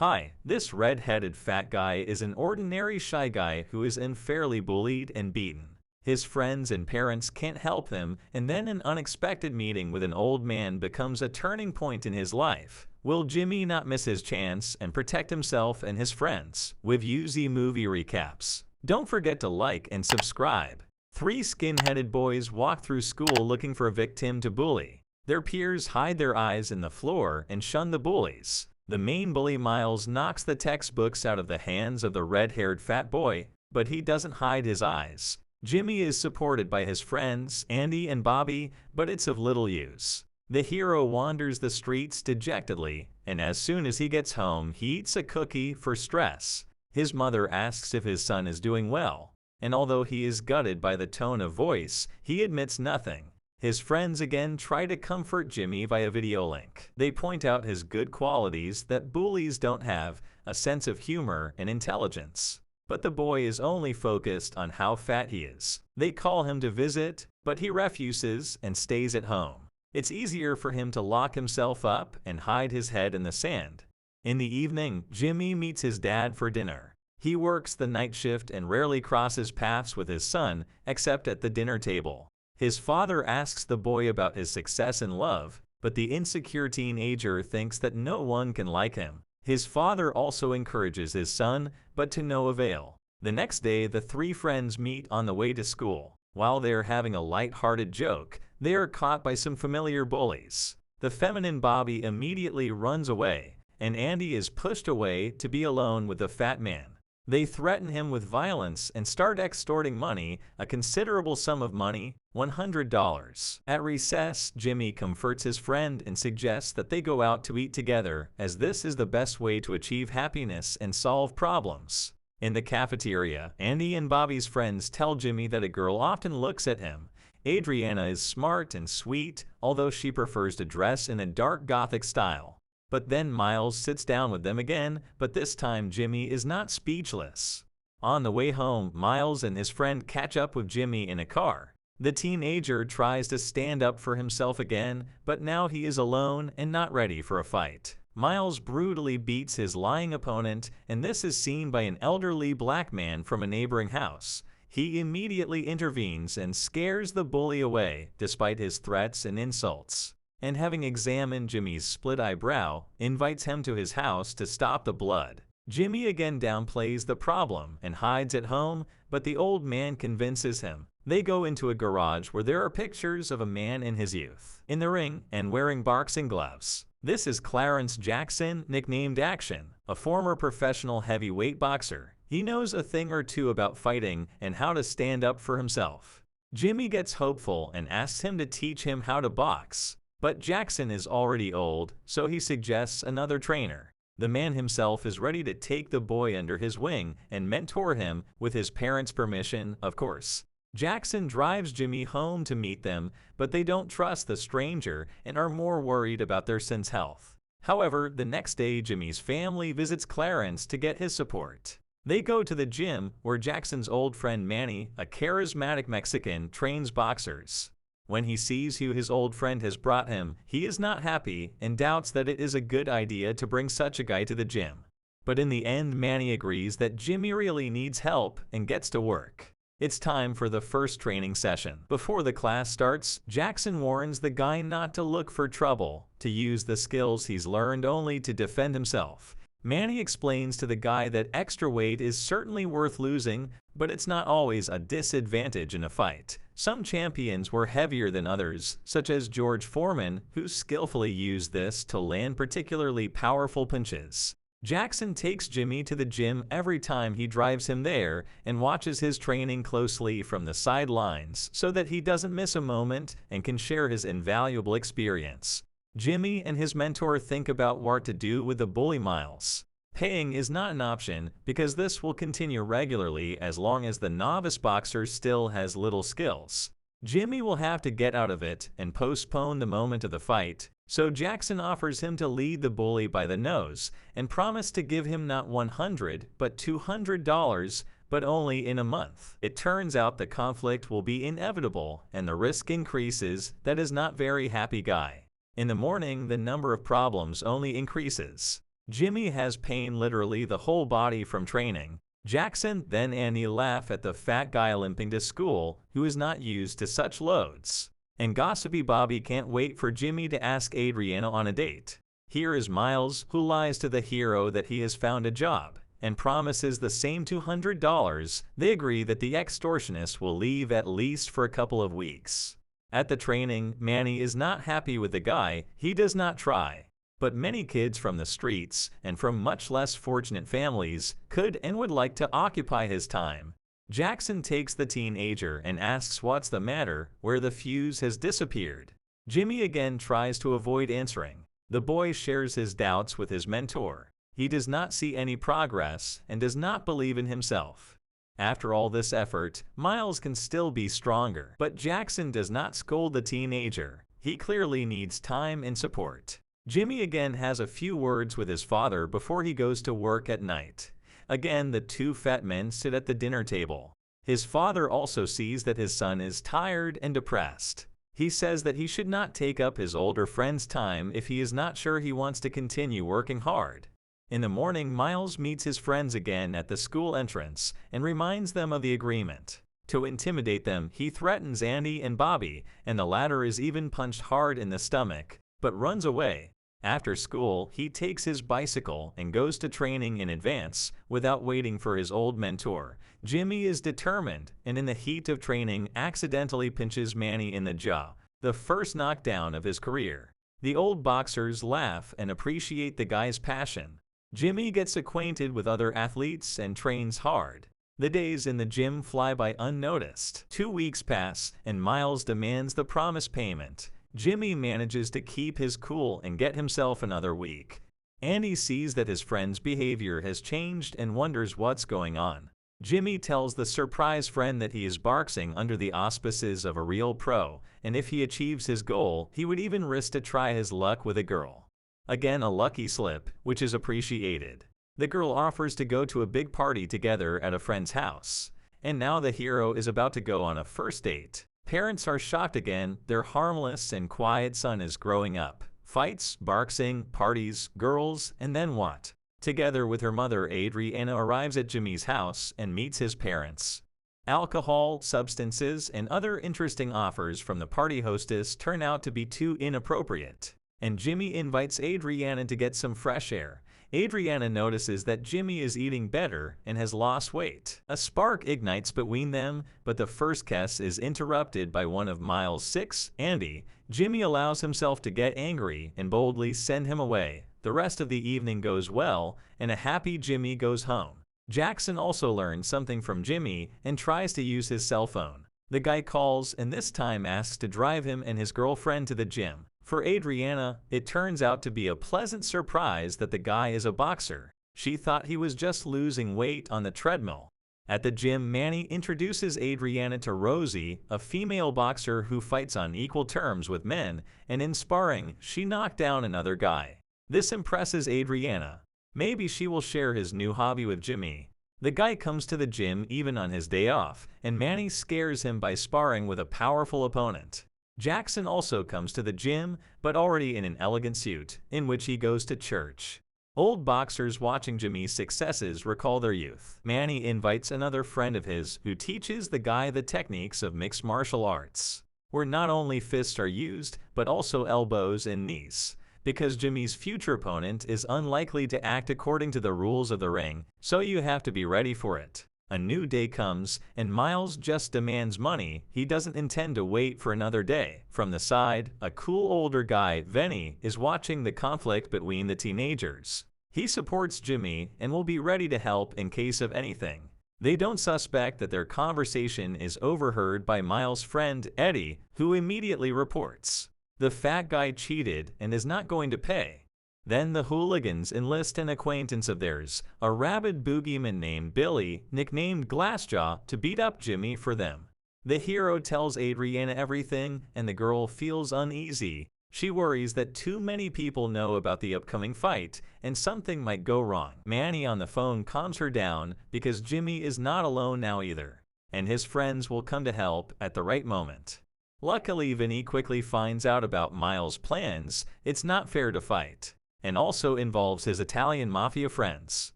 Hi, this red-headed fat guy is an ordinary shy guy who is unfairly bullied and beaten. His friends and parents can't help him, and then an unexpected meeting with an old man becomes a turning point in his life. Will Jimmy not miss his chance and protect himself and his friends? With UZ movie recaps. Don't forget to like and subscribe. Three skin-headed boys walk through school looking for a victim to bully. Their peers hide their eyes in the floor and shun the bullies. The main bully, Miles, knocks the textbooks out of the hands of the red-haired fat boy, but he doesn't hide his eyes. Jimmy is supported by his friends, Andy and Bobby, but it's of little use. The hero wanders the streets dejectedly, and as soon as he gets home, he eats a cookie for stress. His mother asks if his son is doing well, and although he is gutted by the tone of voice, he admits nothing. His friends again try to comfort Jimmy via video link. They point out his good qualities that bullies don't have, a sense of humor and intelligence. But the boy is only focused on how fat he is. They call him to visit, but he refuses and stays at home. It's easier for him to lock himself up and hide his head in the sand. In the evening, Jimmy meets his dad for dinner. He works the night shift and rarely crosses paths with his son, except at the dinner table. His father asks the boy about his success in love, but the insecure teenager thinks that no one can like him. His father also encourages his son, but to no avail. The next day, the three friends meet on the way to school. While they're having a light-hearted joke, they are caught by some familiar bullies. The feminine Bobby immediately runs away, and Andy is pushed away to be alone with the fat man. They threaten him with violence and start extorting money, a considerable sum of money, $100. At recess, Jimmy comforts his friend and suggests that they go out to eat together, as this is the best way to achieve happiness and solve problems. In the cafeteria, Andy and Bobby's friends tell Jimmy that a girl often looks at him. Adriana is smart and sweet, although she prefers to dress in a dark Gothic style. But then Miles sits down with them again, but this time Jimmy is not speechless. On the way home, Miles and his friend catch up with Jimmy in a car. The teenager tries to stand up for himself again, but now he is alone and not ready for a fight. Miles brutally beats his lying opponent, and this is seen by an elderly black man from a neighboring house. He immediately intervenes and scares the bully away, despite his threats and insults. And having examined Jimmy's split eyebrow, invites him to his house to stop the blood. Jimmy again downplays the problem and hides at home, but the old man convinces him. They go into a garage where there are pictures of a man in his youth, in the ring and wearing boxing gloves. This is Clarence Jackson, nicknamed Action, a former professional heavyweight boxer. He knows a thing or two about fighting and how to stand up for himself. Jimmy gets hopeful and asks him to teach him how to box. But Jackson is already old, so he suggests another trainer. The man himself is ready to take the boy under his wing and mentor him with his parents' permission, of course. Jackson drives Jimmy home to meet them, but they don't trust the stranger and are more worried about their son's health. However, the next day Jimmy's family visits Clarence to get his support. They go to the gym where Jackson's old friend Manny, a charismatic Mexican, trains boxers. When he sees who his old friend has brought him, he is not happy and doubts that it is a good idea to bring such a guy to the gym. But in the end, Manny agrees that Jimmy really needs help and gets to work. It's time for the first training session. Before the class starts, Jackson warns the guy not to look for trouble, to use the skills he's learned only to defend himself. Manny explains to the guy that extra weight is certainly worth losing, but it's not always a disadvantage in a fight. Some champions were heavier than others, such as George Foreman, who skillfully used this to land particularly powerful punches. Jackson takes Jimmy to the gym every time he drives him there and watches his training closely from the sidelines so that he doesn't miss a moment and can share his invaluable experience. Jimmy and his mentor think about what to do with the bully Miles. Paying is not an option because this will continue regularly as long as the novice boxer still has little skills. Jimmy will have to get out of it and postpone the moment of the fight, so Jackson offers him to lead the bully by the nose and promise to give him not $100 but $200, but only in a month. It turns out the conflict will be inevitable and the risk increases. That is not very happy guy. In the morning, the number of problems only increases. Jimmy has pain literally the whole body from training. Jackson then Annie laugh at the fat guy limping to school who is not used to such loads. And gossipy Bobby can't wait for Jimmy to ask Adriana on a date. Here is Miles, who lies to the hero that he has found a job and promises the same $200. They agree that the extortionist will leave at least for a couple of weeks. At the training, Manny is not happy with the guy. He does not try. But many kids from the streets and from much less fortunate families could and would like to occupy his time. Jackson takes the teenager and asks what's the matter, where the fuse has disappeared. Jimmy again tries to avoid answering. The boy shares his doubts with his mentor. He does not see any progress and does not believe in himself. After all this effort, Miles can still be stronger. But Jackson does not scold the teenager. He clearly needs time and support. Jimmy again has a few words with his father before he goes to work at night. Again, the two fat men sit at the dinner table. His father also sees that his son is tired and depressed. He says that he should not take up his older friend's time if he is not sure he wants to continue working hard. In the morning, Miles meets his friends again at the school entrance and reminds them of the agreement. To intimidate them, he threatens Andy and Bobby, and the latter is even punched hard in the stomach, but runs away. After school, he takes his bicycle and goes to training in advance without waiting for his old mentor. Jimmy is determined and in the heat of training accidentally pinches Manny in the jaw, the first knockdown of his career. The old boxers laugh and appreciate the guy's passion. Jimmy gets acquainted with other athletes and trains hard. The days in the gym fly by unnoticed. 2 weeks pass and Miles demands the promised payment. Jimmy manages to keep his cool and get himself another week. Andy sees that his friend's behavior has changed and wonders what's going on. Jimmy tells the surprise friend that he is boxing under the auspices of a real pro, and if he achieves his goal, he would even risk to try his luck with a girl. Again, a lucky slip, which is appreciated. The girl offers to go to a big party together at a friend's house. And now the hero is about to go on a first date. Parents are shocked again. Their harmless and quiet son is growing up. Fights, boxing, parties, girls, and then what? Together with her mother, Adriana arrives at Jimmy's house and meets his parents. Alcohol, substances, and other interesting offers from the party hostess turn out to be too inappropriate. And Jimmy invites Adriana to get some fresh air. Adriana notices that Jimmy is eating better and has lost weight. A spark ignites between them, but the first kiss is interrupted by one of Miles' six, Andy. Jimmy allows himself to get angry and boldly send him away. The rest of the evening goes well, and a happy Jimmy goes home. Jackson also learns something from Jimmy and tries to use his cell phone. The guy calls and this time asks to drive him and his girlfriend to the gym. For Adriana, it turns out to be a pleasant surprise that the guy is a boxer. She thought he was just losing weight on the treadmill. At the gym, Manny introduces Adriana to Rosie, a female boxer who fights on equal terms with men, and in sparring, she knocked down another guy. This impresses Adriana. Maybe she will share his new hobby with Jimmy. The guy comes to the gym even on his day off, and Manny scares him by sparring with a powerful opponent. Jackson also comes to the gym, but already in an elegant suit, in which he goes to church. Old boxers watching Jimmy's successes recall their youth. Manny invites another friend of his who teaches the guy the techniques of mixed martial arts, where not only fists are used, but also elbows and knees. Because Jimmy's future opponent is unlikely to act according to the rules of the ring, so you have to be ready for it. A new day comes, and Miles just demands money. He doesn't intend to wait for another day. From the side, a cool older guy, Vinny, is watching the conflict between the teenagers. He supports Jimmy and will be ready to help in case of anything. They don't suspect that their conversation is overheard by Miles' friend, Eddie, who immediately reports. The fat guy cheated and is not going to pay. Then the hooligans enlist an acquaintance of theirs, a rabid boogeyman named Billy, nicknamed Glassjaw, to beat up Jimmy for them. The hero tells Adriana everything, and the girl feels uneasy. She worries that too many people know about the upcoming fight, and something might go wrong. Manny on the phone calms her down because Jimmy is not alone now either, and his friends will come to help at the right moment. Luckily, Vinny quickly finds out about Miles' plans. It's not fair to fight. and also involves his Italian mafia friends,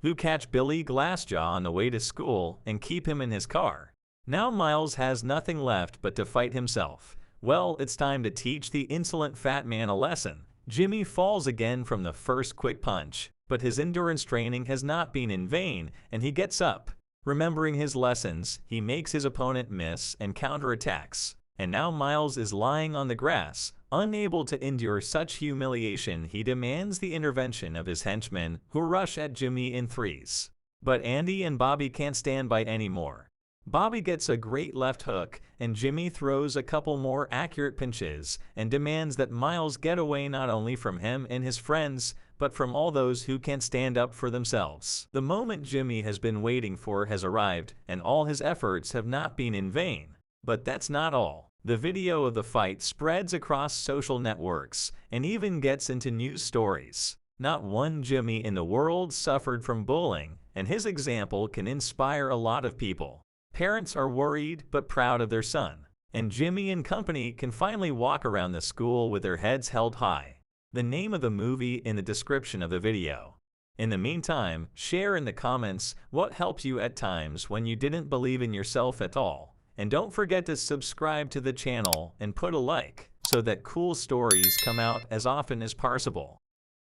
who catch Billy Glassjaw on the way to school and keep him in his car. Now Miles has nothing left but to fight himself. Well, it's time to teach the insolent fat man a lesson. Jimmy falls again from the first quick punch, but his endurance training has not been in vain, and he gets up. Remembering his lessons, he makes his opponent miss and counterattacks. And now Miles is lying on the grass, unable to endure such humiliation. He demands the intervention of his henchmen, who rush at Jimmy in threes. But Andy and Bobby can't stand by anymore. Bobby gets a great left hook, and Jimmy throws a couple more accurate pinches and demands that Miles get away not only from him and his friends, but from all those who can't stand up for themselves. The moment Jimmy has been waiting for has arrived, and all his efforts have not been in vain. But that's not all. The video of the fight spreads across social networks and even gets into news stories. Not one Jimmy in the world suffered from bullying, and his example can inspire a lot of people. Parents are worried but proud of their son, and Jimmy and company can finally walk around the school with their heads held high. The name of the movie in the description of the video. In the meantime, share in the comments what helped you at times when you didn't believe in yourself at all. And don't forget to subscribe to the channel and put a like so that cool stories come out as often as possible.